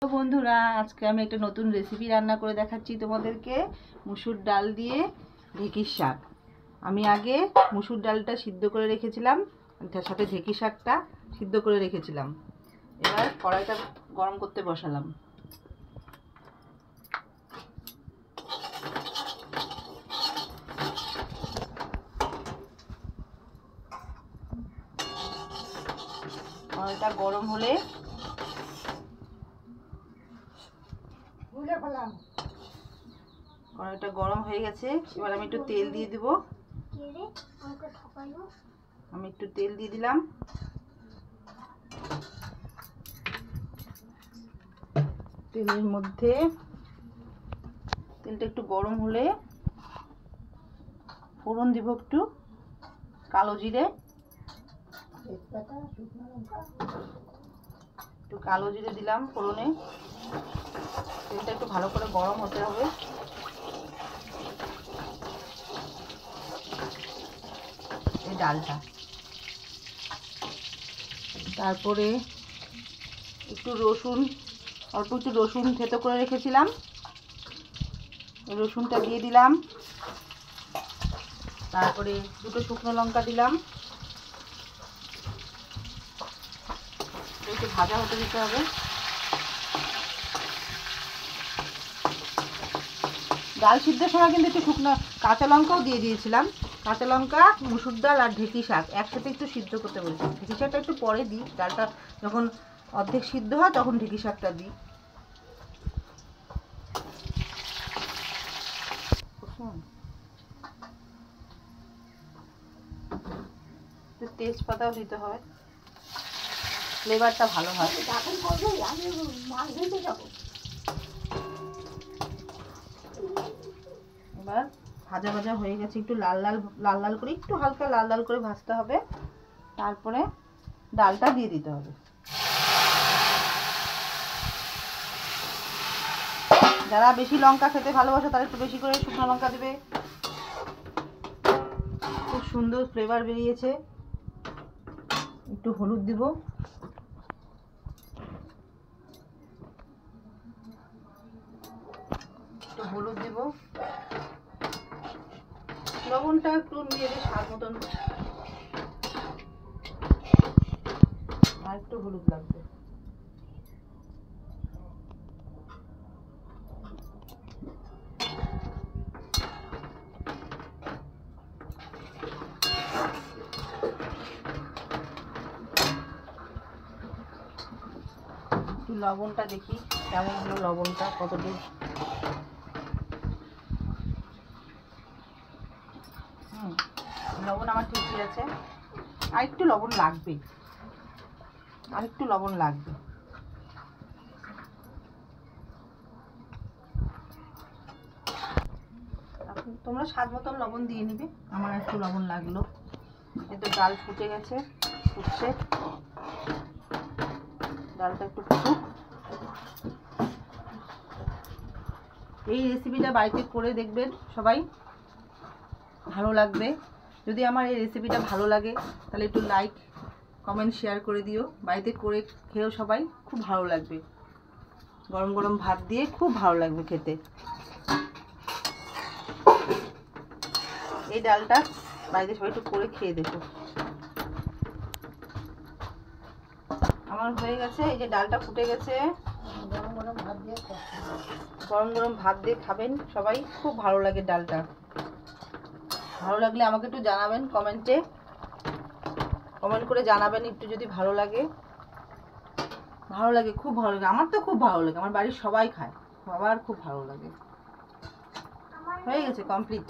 তো বন্ধুরা, আজকে আমি একটা নতুন রেসিপি রান্না করে দেখাচ্ছি তোমাদেরকে। মুসুর ডাল দিয়ে ঢেঁকির শাক। আমি আগে মুসুর ডালটা সিদ্ধ করে রেখেছিলাম, তার সাথে ঢেঁকি শাকটা সিদ্ধ করে রেখেছিলাম। এবার কড়াইটা গরম করতে বসালাম। কড়াইটা গরম হলে কড়াইটা গরম হয়ে গেছে। এবার আমি একটু তেল দিয়ে দিব। আমি একটু তেল দিয়ে দিলাম। তেলের মধ্যে তেলটা একটু গরম হলে ফোড়ন দিব একটু কালো জিরে, একটু কালো জিরে দিলাম ফোড়নে। তেলটা একটু ভালো করে গরম হতে হবে। এই ডালটা, তারপরে একটু রসুন, অল্প একটু রসুন থেতো করে রেখেছিলাম, রসুনটা দিয়ে দিলাম। তারপরে দুটো শুকনো লঙ্কা দিলাম। একটু ভাজা হতে দিতে হবে। ডাল সিদ্ধের সময় কিন্তু একটু শুকনো কাঁচা লঙ্কাও দিয়ে দিয়েছিলাম। কাঁচা লঙ্কা, মুসুর ডাল আর ঢেঁকি শাক একসাথে একটু সিদ্ধ করতে বলছি। ঢেঁকি শাকটা একটু পরে দিই, ডালটা যখন অর্ধেক সিদ্ধ হয় তখন ঢেঁকি শাকটা দিই। তেজপাতাও দিতে হয়, ফ্লেভারটা ভালো হয়। এবার ভাজা ভাজা হয়ে গেছে, একটু লাল লাল লাল লাল করে, একটু হালকা লাল লাল করে ভাজতে হবে। তারপরে ডালটা দিয়ে দিতে হবে। যারা বেশি লঙ্কা খেতে ভালোবাসে তারা একটু বেশি করে শুকনো লঙ্কা দেবে। খুব সুন্দর ফ্লেভার বেরিয়েছে। একটু হলুদ দিব, একটু হলুদ দিব, লবণটা একটু নিজেদের স্বাদ মতন, আর একটু হলুদ লাগবে। একটু লবণটা দেখি কেমন হলো, লবণটা কতটুকু। লবণ আমার ঠিকই আছে, আর একটু লবণ লাগবে, আর একটু লবণ লাগবে। তোমরা স্বাদ মতন লবণ দিয়ে নিবে। আমার একটু লবণ লাগলো। কিন্তু ডাল ফুটে গেছে, ফুটছে, ডালটা একটু ফুটুক। এই রেসিপিটা বাড়িতে করে দেখবেন সবাই, ভালো লাগবে। যদি আমার এই রেসিপিটা ভালো লাগে তাহলে একটু লাইক কমেন্ট শেয়ার করে দিও। বাড়িতে করে খেয়েও সবাই, খুব ভালো লাগবে। গরম গরম ভাত দিয়ে খুব ভালো লাগবে খেতে। এই ডালটা বাড়িতে সবাই একটু করে খেয়ে দেখো। আমার হয়ে গেছে, এই যে ডালটা ফুটে গেছে। গরম গরম ভাত দিয়ে খাবেন সবাই, খুব ভালো লাগে ডালটা। ভালো লাগলে আমাকে একটু জানাবেন কমেন্টে, কমেন্ট করে জানাবেন একটু যদি ভালো লাগে। ভালো লাগে, খুব ভালো লাগে, আমার তো খুব ভালো লাগে, আমার বাড়ির সবাই খায়, সবার খুব ভালো লাগে। হয়ে গেছে, কমপ্লিট।